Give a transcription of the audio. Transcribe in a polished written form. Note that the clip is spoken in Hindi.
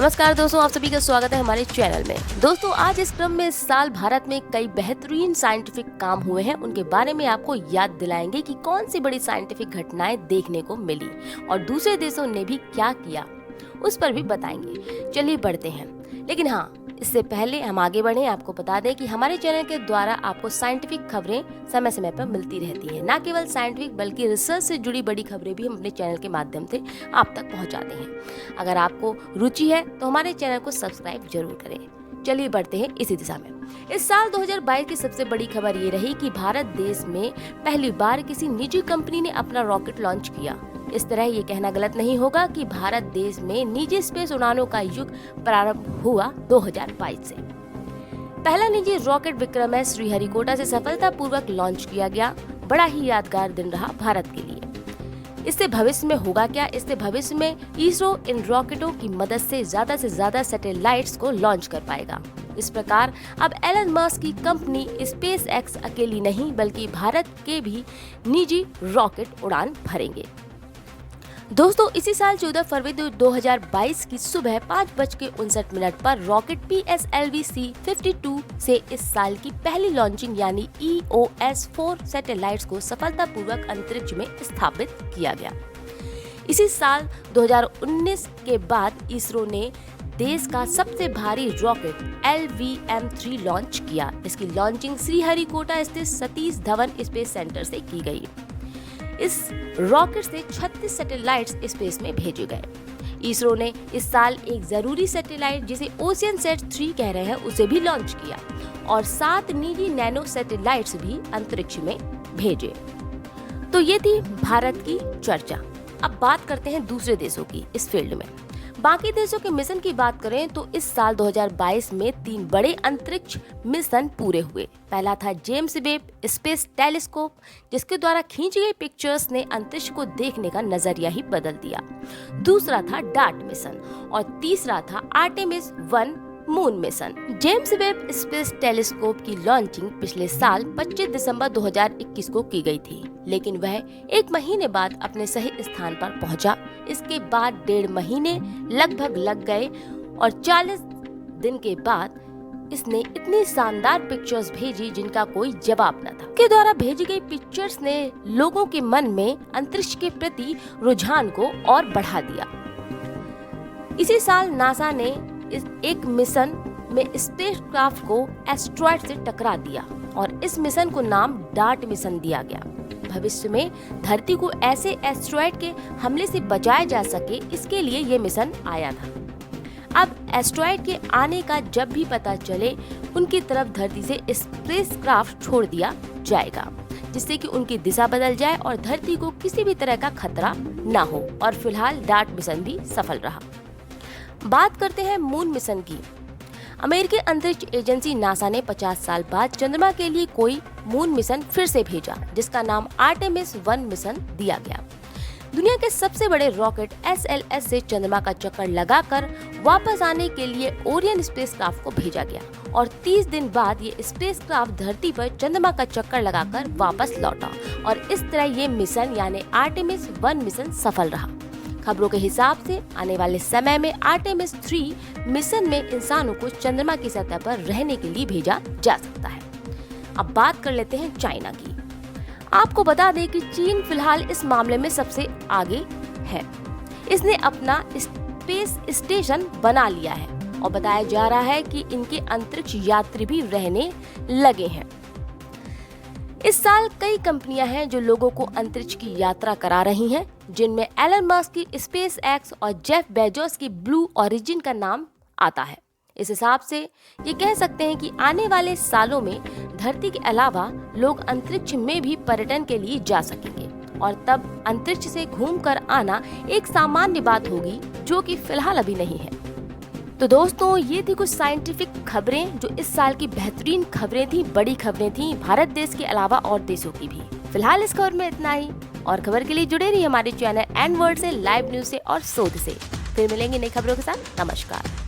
नमस्कार दोस्तों, आप सभी का स्वागत है हमारे चैनल में। दोस्तों, आज इस क्रम में इस साल भारत में कई बेहतरीन साइंटिफिक काम हुए हैं, उनके बारे में आपको याद दिलाएंगे कि कौन सी बड़ी साइंटिफिक घटनाएं देखने को मिली और दूसरे देशों ने भी क्या किया, उस पर भी बताएंगे। चलिए बढ़ते हैं, लेकिन हाँ, इससे पहले हम आगे बढ़े आपको बता दें कि हमारे चैनल के द्वारा आपको साइंटिफिक खबरें समय समय पर मिलती रहती हैं। न केवल साइंटिफिक बल्कि रिसर्च से जुड़ी बड़ी खबरें भी हम अपने चैनल के माध्यम से आप तक पहुंचाते हैं। अगर आपको रुचि है तो हमारे चैनल को सब्सक्राइब जरूर करें। चलिए बढ़ते हैं इसी दिशा में। इस साल 2022 की सबसे बड़ी खबर ये रही कि भारत देश में पहली बार किसी निजी कंपनी ने अपना रॉकेट लॉन्च किया। इस तरह ये कहना गलत नहीं होगा कि भारत देश में निजी स्पेस उड़ानों का युग प्रारंभ हुआ 2022 से। पहला निजी रॉकेट विक्रम एस श्रीहरिकोटा से सफलतापूर्वक लॉन्च किया गया। बड़ा ही यादगार दिन रहा भारत के लिए। इससे भविष्य में होगा क्या? इससे भविष्य में इसरो इन रॉकेटों की मदद से ज्यादा सैटेलाइट्स को लॉन्च कर पाएगा। इस प्रकार अब एलन मस्क की कंपनी स्पेस एक्स अकेली नहीं बल्कि भारत के भी निजी रॉकेट उड़ान भरेंगे। दोस्तों, इसी साल 14 फरवरी 2022 की सुबह 5:59 पर रॉकेट PSLV-C52 से इस साल की पहली लॉन्चिंग यानी EOS-4 सैटेलाइट्स को सफलतापूर्वक अंतरिक्ष में स्थापित किया गया। इसी साल 2019 के बाद इसरो ने देश का सबसे भारी रॉकेट LVM-3 लॉन्च किया। इसकी लॉन्चिंग श्रीहरिकोटा स्थित सतीश धवन स्पेस सेंटर से की गई। इस रॉकेट से 36 सैटेलाइट्स स्पेस में भेजे गए। इसरो ने इस साल एक जरूरी सैटेलाइट जिसे ओशियनसैट 3 कह रहे हैं उसे भी लॉन्च किया और 7 निजी नैनो सैटेलाइट्स भी अंतरिक्ष में भेजे। तो ये थी भारत की चर्चा। अब बात करते हैं दूसरे देशों की इस फील्ड में। बाकी देशों के मिशन की बात करें तो इस साल 2022 में 3 बड़े अंतरिक्ष मिशन पूरे हुए। पहला था जेम्स वेब स्पेस टेलीस्कोप, जिसके द्वारा खींची गई पिक्चर्स ने अंतरिक्ष को देखने का नजरिया ही बदल दिया। दूसरा था डार्ट मिशन और तीसरा था Artemis 1 moon mission. James Webb space telescope की लॉन्चिंग पिछले साल 25 दिसंबर 2021 को की गई थी, लेकिन वह 1 महीने बाद अपने सही स्थान पर पहुंचा। इसके बाद 1.5 महीने लगभग लग गए और 40 दिन के बाद इसने इतनी शानदार पिक्चर्स भेजी जिनका कोई जवाब न था। के द्वारा भेजी गई पिक्चर्स ने लोगों के मन में अंतरिक्ष के प्रति रुझान को और बढ़ा दिया। इसी साल नासा ने इस एक मिशन में स्पेसक्राफ्ट को एस्ट्रॉयड से टकरा दिया और इस मिशन को नाम डार्ट मिशन दिया गया। भविष्य में धरती को ऐसे एस्ट्रॉयड के हमले से बचाया जा सके, इसके लिए ये मिशन आया था। अब एस्ट्रॉयड के आने का जब भी पता चले, उनकी तरफ धरती से स्पेसक्राफ्ट छोड़ दिया जाएगा, जिससे कि उनकी दिशा बदल जाए और धरती को किसी भी तरह का खतरा न हो। और फिलहाल डार्ट मिशन भी सफल रहा। बात करते हैं मून मिशन की। अमेरिकी अंतरिक्ष एजेंसी नासा ने 50 साल बाद चंद्रमा के लिए कोई मून मिशन फिर से भेजा, जिसका नाम आर्टेमिस 1 मिशन दिया गया। दुनिया के सबसे बड़े रॉकेट SLS से चंद्रमा का चक्कर लगाकर वापस आने के लिए ओरियन स्पेसक्राफ्ट को भेजा गया और 30 दिन बाद ये स्पेसक्राफ्ट धरती पर चंद्रमा का चक्कर लगाकर वापस लौटा और इस तरह ये मिशन यानी आर्टेमिस 1 मिशन सफल रहा। खबरों के हिसाब से आने वाले समय में आर्टेमिस 3 मिशन में इंसानों को चंद्रमा की सतह पर रहने के लिए भेजा जा सकता है। अब बात कर लेते हैं चाइना की। आपको बता दें कि चीन फिलहाल इस मामले में सबसे आगे है। इसने अपना स्पेस स्टेशन बना लिया है और बताया जा रहा है कि इनके अंतरिक्ष यात्री भी रहने लगे हैं। इस साल कई कंपनियां हैं जो लोगों को अंतरिक्ष की यात्रा करा रही हैं, जिनमें एलन मस्क की स्पेस एक्स और जेफ बेजोस की ब्लू ओरिजिन का नाम आता है। इस हिसाब से ये कह सकते हैं कि आने वाले सालों में धरती के अलावा लोग अंतरिक्ष में भी पर्यटन के लिए जा सकेंगे और तब अंतरिक्ष से घूमकर आना एक सामान्य बात होगी, जो कि फिलहाल अभी नहीं है। तो दोस्तों, ये थी कुछ साइंटिफिक खबरें जो इस साल की बेहतरीन खबरें थी, बड़ी खबरें थी भारत देश के अलावा और देशों की भी। फिलहाल इस खबर में इतना ही और खबर के लिए जुड़े रहिए हमारे चैनल एन वर्ल्ड से, लाइव न्यूज से और शोध से। फिर मिलेंगे नई खबरों के साथ। नमस्कार।